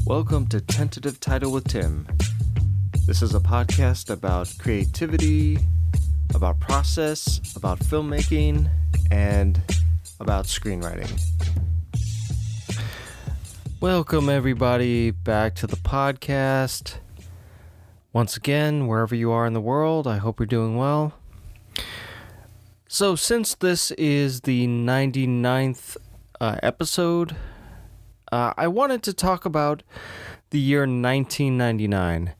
Welcome to Tentative Title with Tim. This is a podcast about creativity, about process, about filmmaking, and about screenwriting. Welcome everybody back to the podcast. Once again, wherever you are in the world, I hope you're doing well. So since this is the 99th episode, I wanted to talk about the year 1999,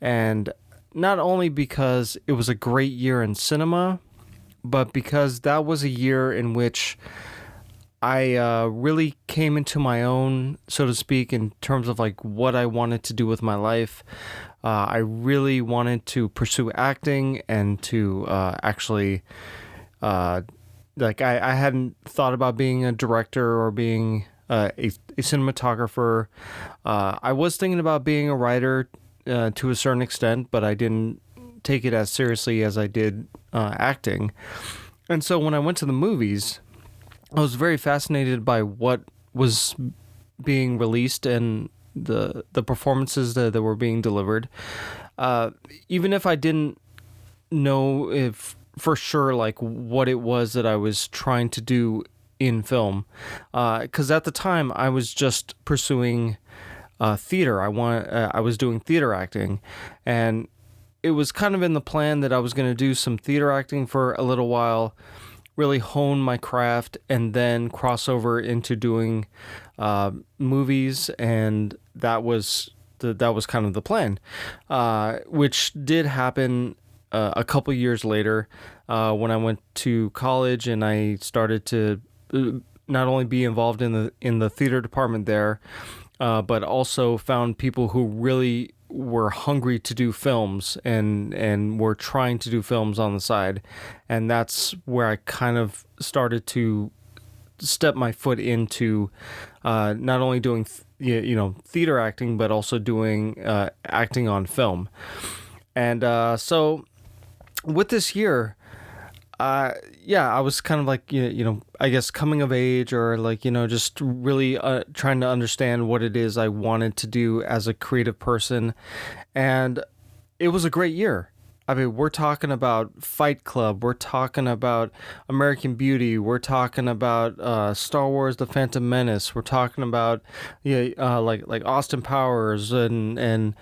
and not only because it was a great year in cinema, but because that was a year in which I really came into my own, so to speak, in terms of like what I wanted to do with my life. I really wanted to pursue acting and to actually, I hadn't thought about being a director or being a cinematographer. I was thinking about being a writer to a certain extent, but I didn't take it as seriously as I did acting. And so when I went to the movies, I was very fascinated by what was being released and the performances that were being delivered. Even if I didn't know if for sure like what it was that I was trying to do in film, because at the time I was just pursuing theater. I was doing theater acting, and it was kind of in the plan that I was going to do some theater acting for a little while, really hone my craft, and then cross over into doing movies, and that was kind of the plan, which did happen a couple years later when I went to college and I started to not only be involved in the theater department there, but also found people who really were hungry to do films and were trying to do films on the side. And that's where I kind of started to step my foot into not only doing theater acting, but also doing acting on film. And so with this year, I was kind of like, I guess coming of age, or like, just really trying to understand what it is I wanted to do as a creative person. And it was a great year. I mean, we're talking about Fight Club, we're talking about American Beauty, we're talking about Star Wars: The Phantom Menace, we're talking about like Austin Powers and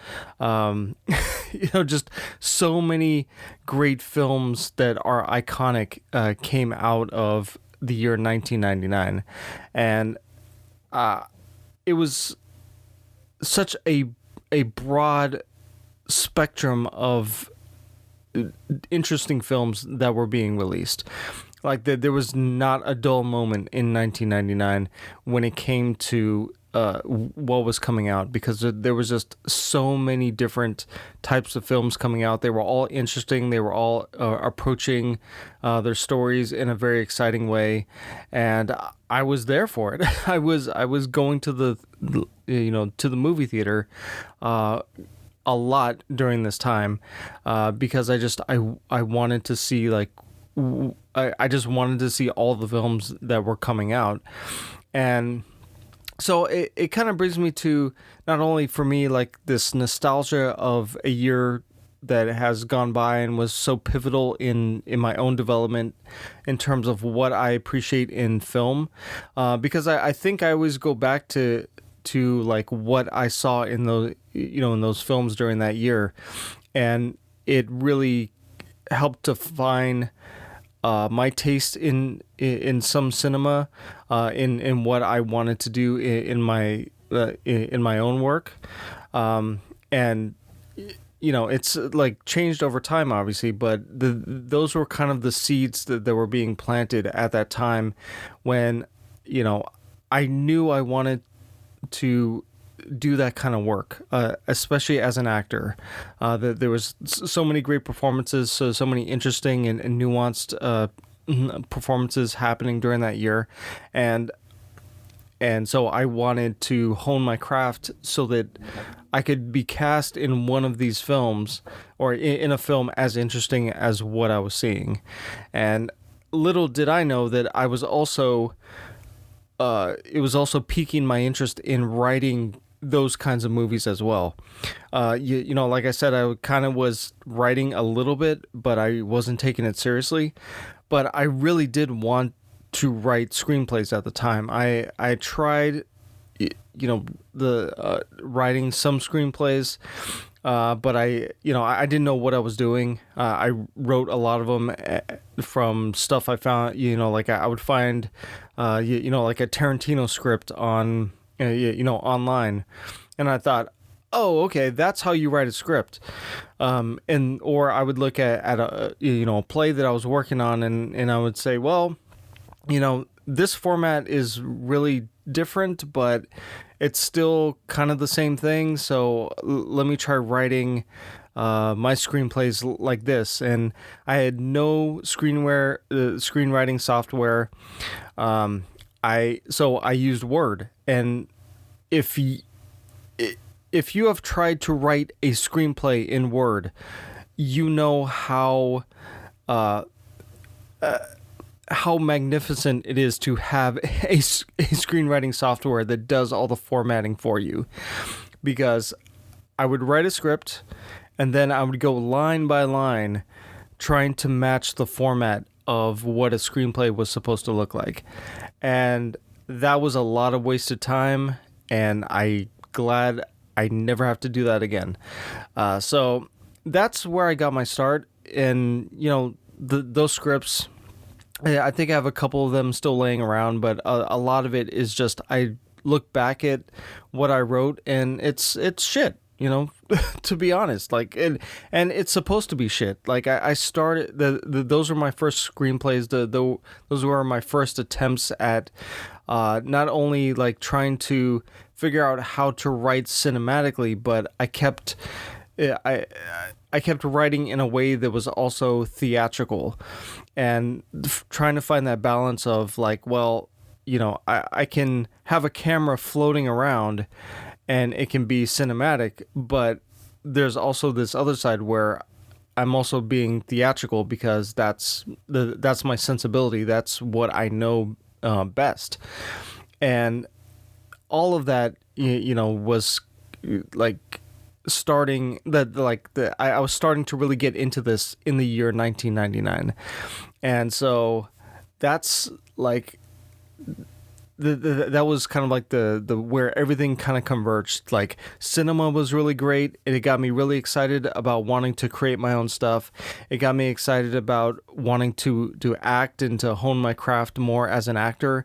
just so many great films that are iconic came out of the year 1999, and it was such a broad spectrum of interesting films that were being released. Like there was not a dull moment in 1999 when it came to what was coming out, because there was just so many different types of films coming out. They were all interesting. They were all approaching their stories in a very exciting way, and I was there for it. I was going to the movie theater a lot during this time, because I wanted to see I just wanted to see all the films that were coming out. And so it kind of brings me to not only for me like this nostalgia of a year that has gone by and was so pivotal in my own development in terms of what I appreciate in film, because I think I always go back to like what I saw in those films during that year, and it really helped define my taste in some cinema, in what I wanted to do in my own work, and it's like changed over time, obviously, but those were kind of the seeds that were being planted at that time when I knew I wanted to do that kind of work, especially as an actor. There was so many great performances, so many interesting and nuanced performances happening during that year, and so I wanted to hone my craft so that I could be cast in one of these films, or in a film as interesting as what I was seeing. And little did I know that I was also it was also piquing my interest in writing those kinds of movies as well. You know, like I said, I kind of was writing a little bit, but I wasn't taking it seriously. But I really did want to write screenplays at the time. I tried, you know, the writing some screenplays, but I didn't know what I was doing. I wrote a lot of them from stuff I found, you know, like I would find, you know, like a Tarantino script on, you know, online. And I thought, oh, okay, that's how you write a script. Or I would look at a, you know, a play that I was working on, and I would say, well, you know, this format is really different, but it's still kind of the same thing. So let me try writing my screenplays like this. And I had no screenwriting software. I used Word. And if you have tried to write a screenplay in Word, you know how magnificent it is to have a screenwriting software that does all the formatting for you. Because I would write a script, and then I would go line by line trying to match the format of what a screenplay was supposed to look like. And that was a lot of wasted time, and I'm glad I never have to do that again. So that's where I got my start. And, you know, those scripts, I think I have a couple of them still laying around, but a lot of it is just I look back at what I wrote, and it's shit, you know, to be honest. Like, and it's supposed to be shit. Like, I started those were my first screenplays. Those were my first attempts at not only like trying to figure out how to write cinematically, but I kept writing in a way that was also theatrical, and trying to find that balance of like, well, you know, I can have a camera floating around and it can be cinematic, but there's also this other side where I'm also being theatrical because that's my sensibility. That's what I know best. And all of that, you know, was like starting I was starting to really get into this in the year 1999. And so that's like that was kind of like the where everything kind of converged. Like, cinema was really great, and it got me really excited about wanting to create my own stuff. It got me excited about wanting to act and to hone my craft more as an actor.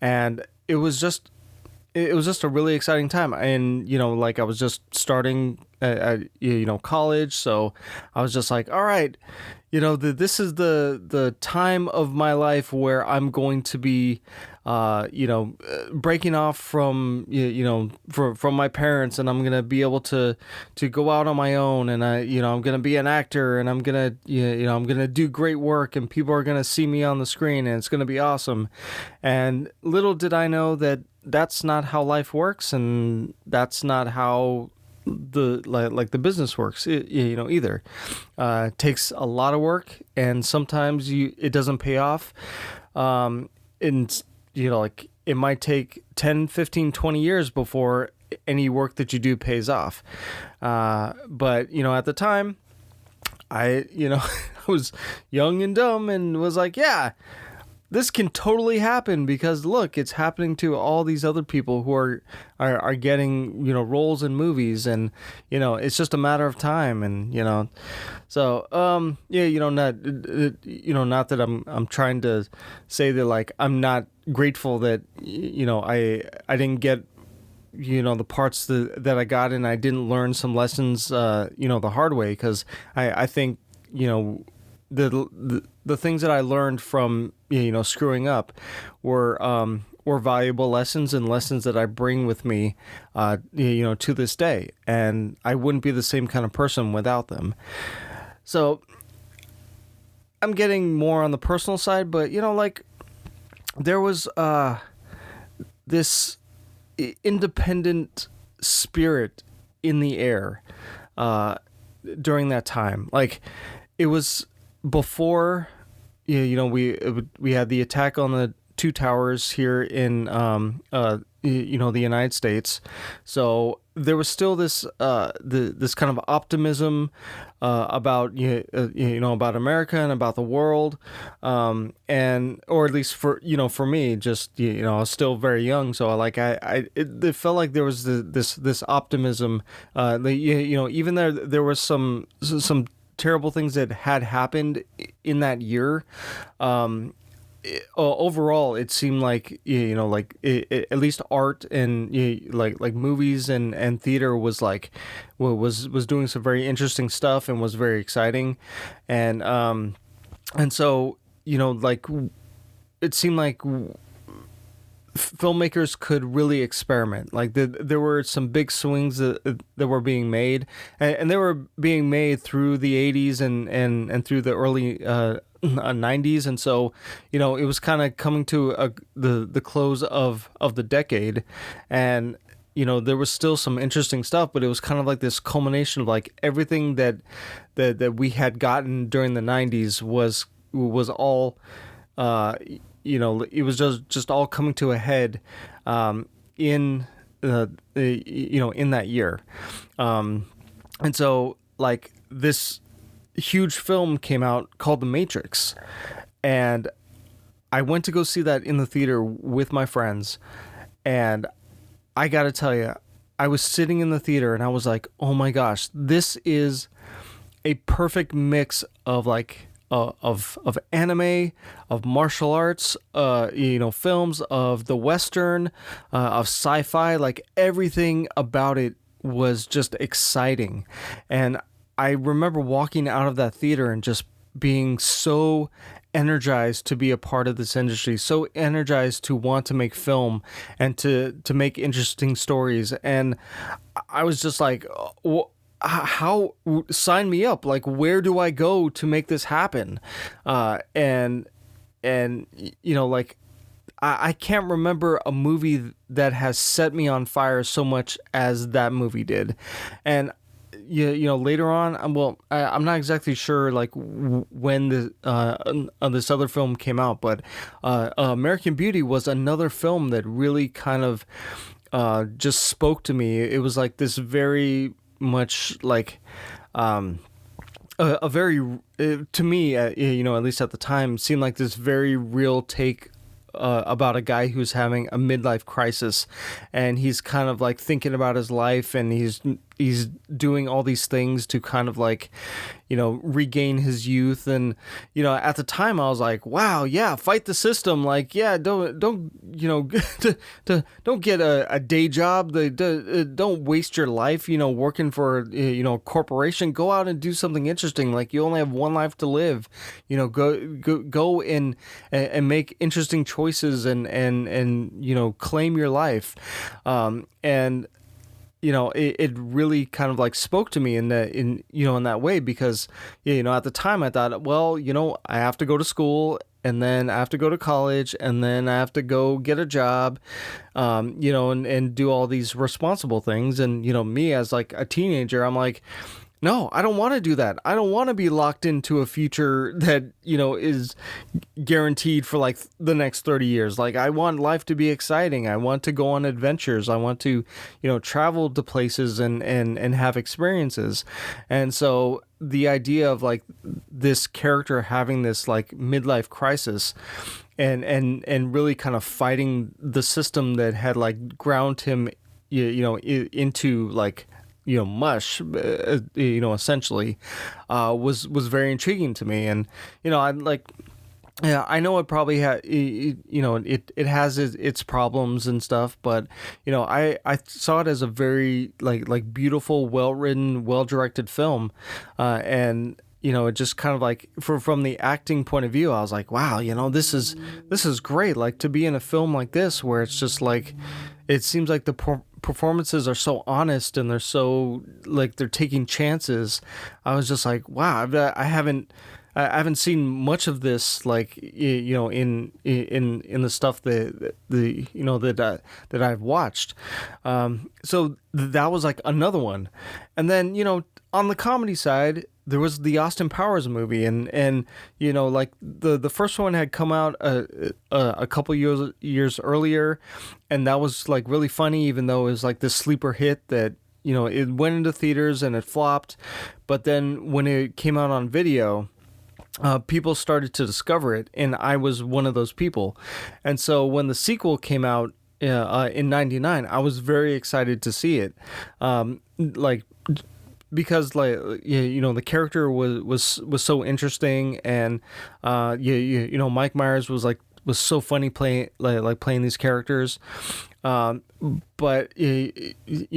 And it was just a really exciting time. And, you know, like I was just starting at you know, college, so I was just like, all right, you know, this is the time of my life where I'm going to be you know, breaking off from from my parents, and I'm gonna be able to go out on my own, and I'm gonna be an actor, and I'm gonna I'm gonna do great work, and people are gonna see me on the screen, and it's gonna be awesome. And little did I know that that's not how life works, and that's not how the business works, either. It takes a lot of work, and sometimes it doesn't pay off. And like, it might take 10, 15, 20 years before any work that you do pays off. But, at the time, I was young and dumb and was like, yeah, this can totally happen, because look, it's happening to all these other people who are getting, roles in movies, and, it's just a matter of time. And, so, not that I'm trying to say that, like, I'm not grateful that, I didn't get, the parts that I got, and I didn't learn some lessons, the hard way. 'Cause I think, the things that I learned from, screwing up were valuable lessons, and lessons that I bring with me, to this day. And I wouldn't be the same kind of person without them. So I'm getting more on the personal side, but, like, there was this independent spirit in the air during that time. Like, it was before, we had the attack on the two towers here in the United States. So there was still this this kind of optimism about about America and about the world, and or at least for me, just I was still very young, so it felt like there was this optimism. Even there was some terrible things that had happened in that year. Overall, it seemed like at least art and like movies and theater was was doing some very interesting stuff and was very exciting, and so it seemed like filmmakers could really experiment. Like there were some big swings that were being made, and they were being made through the 80s and through the early 90s, and so it was kind of coming to the close of the decade, and there was still some interesting stuff, but it was kind of like this culmination of like everything that we had gotten during the 90s was all it was just all coming to a head in in that year, and so like this huge film came out called The Matrix, and I went to go see that in the theater with my friends, and I gotta tell you, I was sitting in the theater and I was like, oh my gosh, this is a perfect mix of like of anime, of martial arts, films, of the Western, of sci-fi. Like everything about it was just exciting, and I remember walking out of that theater and just being so energized to be a part of this industry, so energized to want to make film and to make interesting stories. And I was just like, how, sign me up. Like, where do I go to make this happen? And like, I can't remember a movie that has set me on fire so much as that movie did. And later on, I'm not exactly sure like when this other film came out, but American Beauty was another film that really kind of just spoke to me. It was like this very much like a very to me, at least at the time, seemed like this very real take about a guy who's having a midlife crisis, and he's kind of like thinking about his life, and he's doing all these things to kind of like regain his youth. And at the time I was like, wow, yeah, fight the system. Like, yeah, don't don't get a day job. Don't waste your life working for a corporation. Go out and do something interesting. Like, you only have one life to live. Go and make interesting choices and claim your life. And it really kind of like spoke to me in that way, because at the time I thought, well, I have to go to school, and then I have to go to college, and then I have to go get a job, and do all these responsible things. And me as like a teenager, I'm like, no, I don't want to do that. I don't want to be locked into a future that, is guaranteed for like the next 30 years. Like, I want life to be exciting. I want to go on adventures. I want to, travel to places and have experiences. And so the idea of like this character having this like midlife crisis and really kind of fighting the system that had like ground him, into like, mush, essentially, was very intriguing to me. And I like, yeah, I know it probably it has its problems and stuff, but I saw it as a very like beautiful, well written, well directed film, and it just kind of like from the acting point of view, I was like, wow, this is great. Like, to be in a film like this where it's just like, it seems like the performances are so honest and they're so like they're taking chances. I was just like, wow, I haven't I haven't seen much of this, like, in the stuff that I've watched. So that was like another one. And then, on the comedy side, there was the Austin Powers movie, and like the first one had come out a couple years earlier, and that was like really funny, even though it was like this sleeper hit that it went into theaters and it flopped. But then when it came out on video, people started to discover it, and I was one of those people. And so when the sequel came out in '99, I was very excited to see it, because the character was so interesting, and Mike Myers was so funny playing these characters. But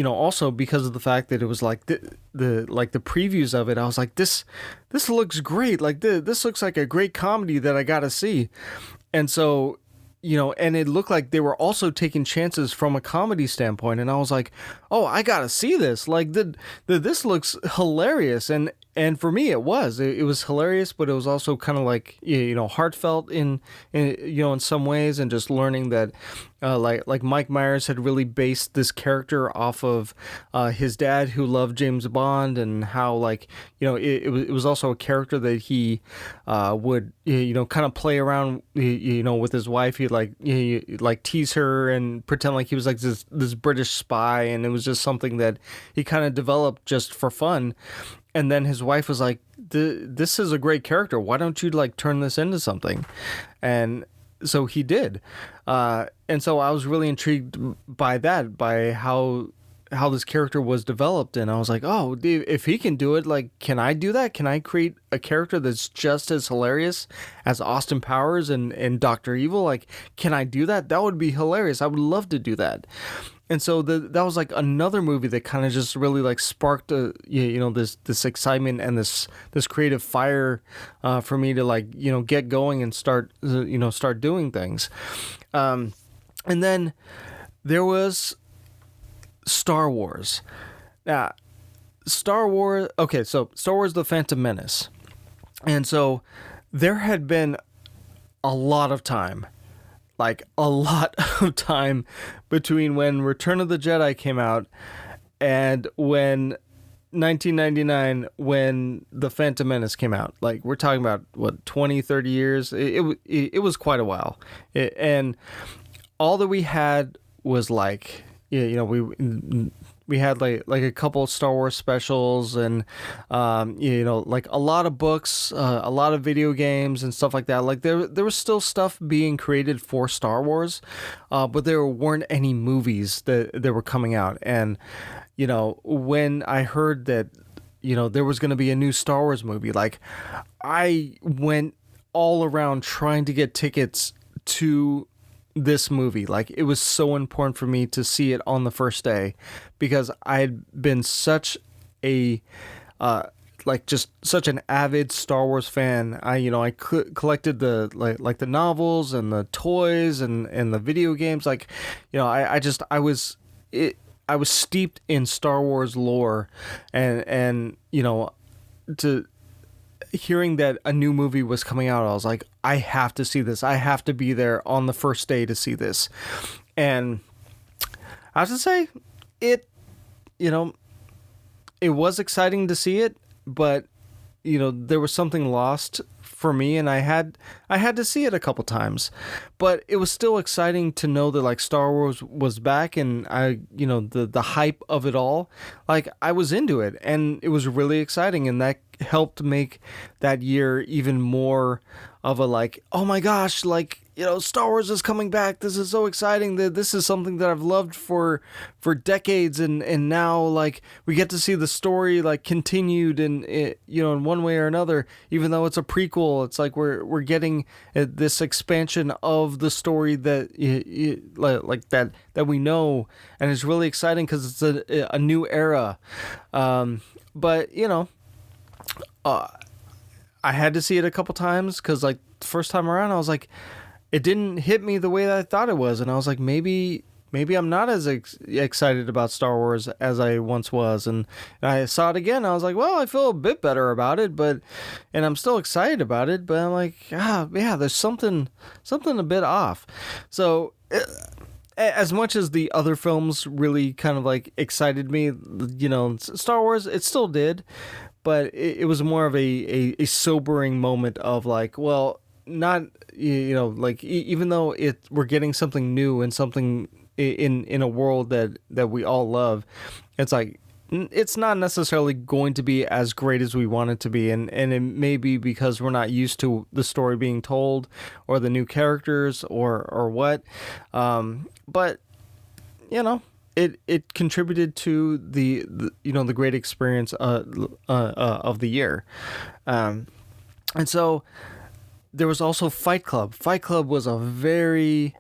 also because of the fact that it was like the previews of it, I was like, this looks great. Like this looks like a great comedy that I gotta see. And so, and it looked like they were also taking chances from a comedy standpoint. And I was like, oh, I gotta see this. Like this looks hilarious. And for me, it was hilarious, but it was also kind of like, heartfelt in some ways, and just learning that, like Mike Myers had really based this character off of his dad, who loved James Bond, and how it was also a character that he would kind of play around with his wife. He'd like tease her and pretend like he was like this British spy, and it was just something that he kind of developed just for fun. And then his wife was like, this is a great character. Why don't you turn this into something? And so he did. And so I was really intrigued by that, by how this character was developed. And I was like, oh, if he can do it, can I do that? Can I create a character that's just as hilarious as Austin Powers and Dr. Evil? Can I do that? That would be hilarious. I would love to do that. And so that was another movie that kind of just really sparked this excitement and this creative fire for me to get going and start doing things. And then there was Star Wars. Now, Star Wars. Okay, so Star Wars: The Phantom Menace, and so there had been a lot of time. A lot of time between when Return of the Jedi came out and when 1999, when The Phantom Menace came out. We're talking about, what, 20, 30 years? It was quite a while. And all that we had was we had a couple of Star Wars specials, and a lot of books, a lot of video games and stuff like that. There was still stuff being created for Star Wars, but there weren't any movies that were coming out. And when I heard that there was going to be a new Star Wars movie, I went all around trying to get tickets to this movie. It was so important for me to see it on the first day, because I had been such a just such an avid Star Wars fan. I collected the the novels and the toys and the video games. I was steeped in Star Wars lore, and to hearing that a new movie was coming out, I was like, I have to see this. I have to be there on the first day to see this. And I have to say, it was exciting to see it, but there was something lost for me, and I had to see it a couple times. But it was still exciting to know that Star Wars was back, and the hype of it all. I was into it, and it was really exciting, and that helped make that year even more of a oh my gosh, Star Wars is coming back. This is so exciting. That this is something that I've loved for decades, and now we get to see the story continued in one way or another. Even though it's a prequel, it's we're getting this expansion of the story that that we know, and it's really exciting because it's a new era. But I had to see it a couple times, because the first time around I was it didn't hit me the way that I thought it was, and I was maybe maybe I'm not as excited about Star Wars as I once was. And I saw it again. I was like, well, I feel a bit better about it, and I'm still excited about it. But I'm like, yeah, there's something a bit off. So as much as the other films really kind of like excited me, Star Wars, it still did, but it was more of a sobering moment of like, well, not, like even though we're getting something new and something in a world that we all love, it's like, it's not necessarily going to be as great as we want it to be, and it may be because we're not used to the story being told or the new characters or what, but it contributed to the great experience of the year, and so there was also Fight Club. Fight Club was a very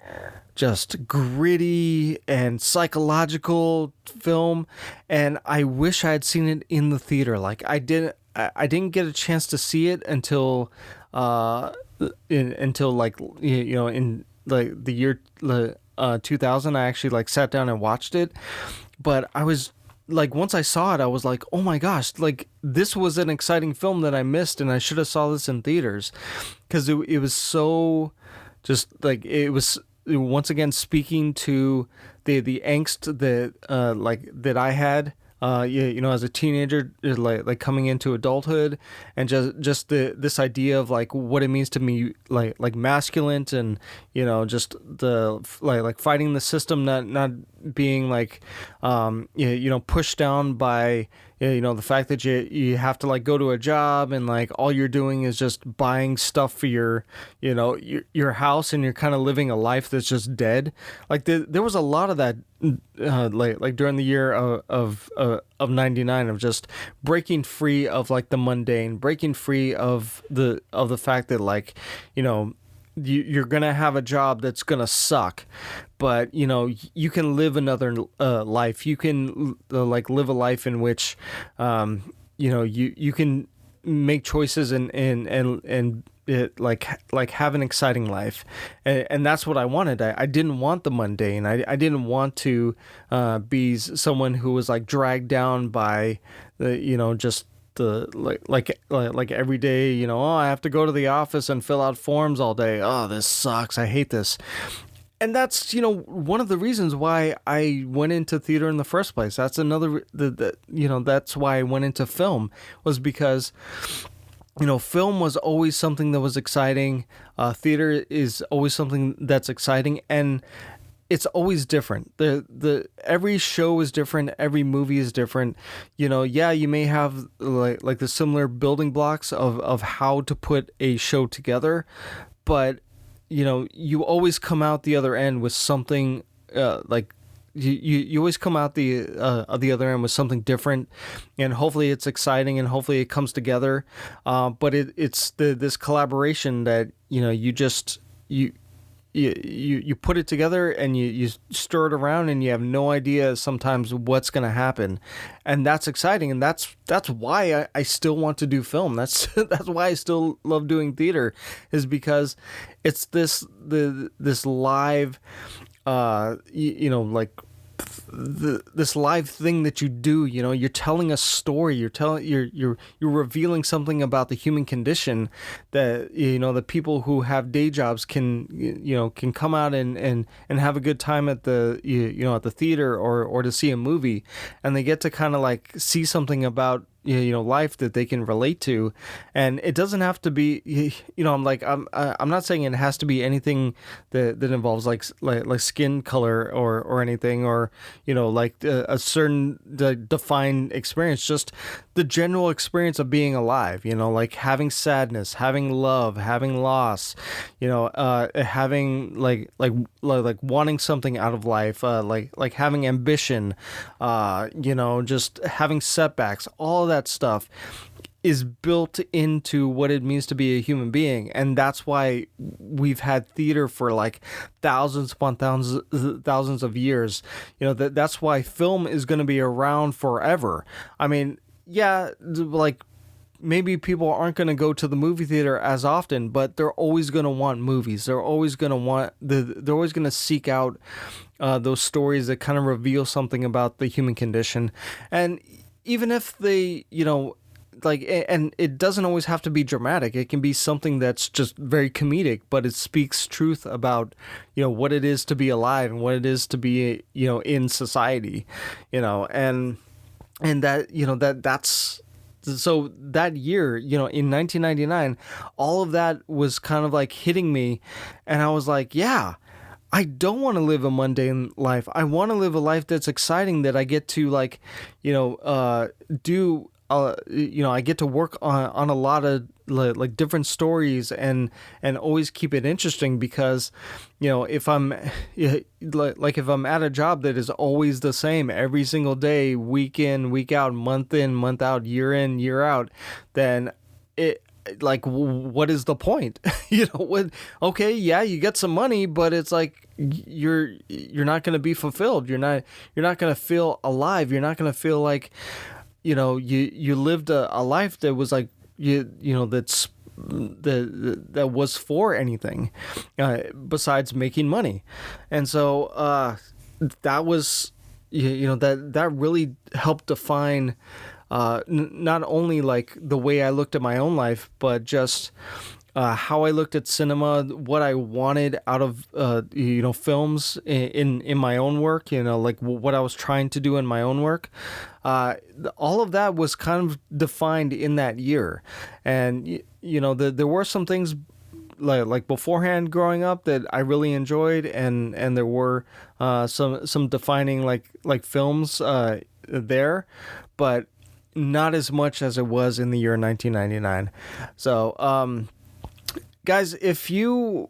just gritty and psychological film, and I wish I had seen it in the theater. Like I didn't get a chance to see it until in like the year 2000. I actually like sat down and watched it, but I was like, once I saw it, I was like, oh my gosh, like this was an exciting film that I missed, and I should have saw this in theaters, because it was so just like, it was once again speaking to the angst that I had as a teenager, like coming into adulthood, and just this idea of like what it means to me, like masculine, and just the like fighting the system, not being like pushed down by the fact that you have to like go to a job, and like all you're doing is just buying stuff for your house, and you're kind of living a life that's just dead. Like there was a lot of that like during the year of 99, of just breaking free of like the mundane, breaking free of the fact that like you're gonna have a job that's gonna suck, but you can live another life. You can like live a life in which you can make choices and it like have an exciting life, and that's what I wanted. I didn't want the mundane. I didn't want to be someone who was like dragged down by the just the like every day, oh, I have to go to the office and fill out forms all day. Oh, this sucks. I hate this. And that's one of the reasons why I went into theater in the first place. That's another that's why I went into film, was because film was always something that was exciting. Theater is always something that's exciting, and it's always different. The every show is different. Every movie is different. You may have like the similar building blocks of how to put a show together, but you always come out the other end with something like. You always come out the other end with something different, and hopefully it's exciting, and hopefully it comes together. But it's this collaboration that you put it together, and you stir it around, and you have no idea sometimes what's going to happen, and that's exciting, and that's why I still want to do film. That's why I still love doing theater, is because it's this live like this live thing that you do. You're telling a story, you're revealing something about the human condition that the people who have day jobs can come out and have a good time at the at the theater or to see a movie, and they get to kind of like see something about life that they can relate to. And it doesn't have to be I'm not saying it has to be anything that involves like skin color or anything, or like a certain defined experience, just the general experience of being alive, like having sadness, having love, having loss, having like wanting something out of life, like having ambition, just having setbacks. All of that stuff is built into what it means to be a human being, and that's why we've had theater for like thousands upon thousands of years. That's why film is going to be around forever. I mean, yeah, like maybe people aren't going to go to the movie theater as often, but they're always going to want movies. They're always going to seek out those stories that kind of reveal something about the human condition. And even if they, and it doesn't always have to be dramatic. It can be something that's just very comedic, but it speaks truth about, what it is to be alive and what it is to be, in society, and that's. So that year, in 1999, all of that was kind of like hitting me, and I was like, yeah, I don't want to live a mundane life. I want to live a life that's exciting, that I get to do. I get to work on a lot of like different stories and always keep it interesting, because if I'm if I'm at a job that is always the same every single day, week in, week out, month in, month out, year in, year out, then what is the point? Okay, yeah, you get some money, but it's like you're not going to be fulfilled. You're not going to feel alive. You're not going to feel like you lived a life that was like that was for anything besides making money. And so that was that really helped define not only like the way I looked at my own life, but just how I looked at cinema, what I wanted out of films in my own work, like what I was trying to do in my own work. All of that was kind of defined in that year. And there were some things like beforehand growing up that I really enjoyed, and there were some defining like films there, but not as much as it was in the year 1999. So guys, if I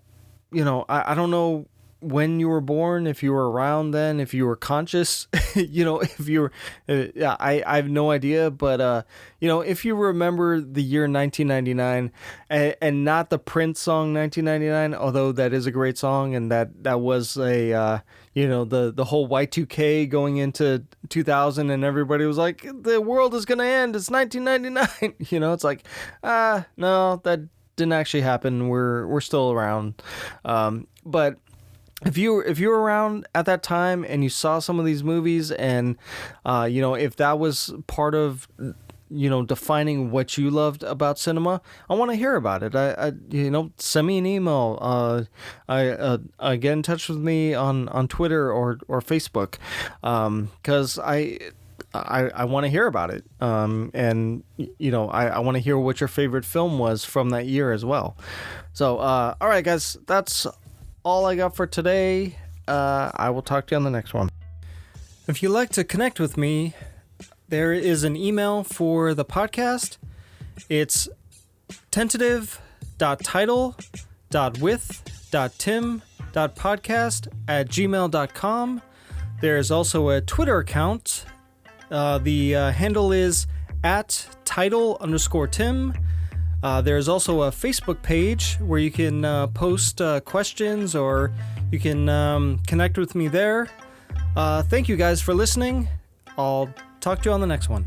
don't know when you were born, if you were around then, if you were conscious, if you were, I have no idea, but, if you remember the year 1999 and not the Prince song 1999, although that is a great song, and that was a, the whole Y2K going into 2000, and everybody was like, the world is going to end. It's 1999. It's like, no, that didn't actually happen. We're still around. But if you were around at that time and you saw some of these movies, and if that was part of defining what you loved about cinema, I want to hear about it. I send me an email. Get in touch with me on Twitter or Facebook, because I want to hear about it. And I want to hear what your favorite film was from that year as well. So, all right, guys, that's all I got for today. I will talk to you on the next one. If you'd like to connect with me, there is an email for the podcast. It's tentative.title.with.tim.podcast@gmail.com. There's also a Twitter account. The handle is @title_Tim. There's also a Facebook page where you can post questions, or you can connect with me there. Thank you guys for listening. I'll talk to you on the next one.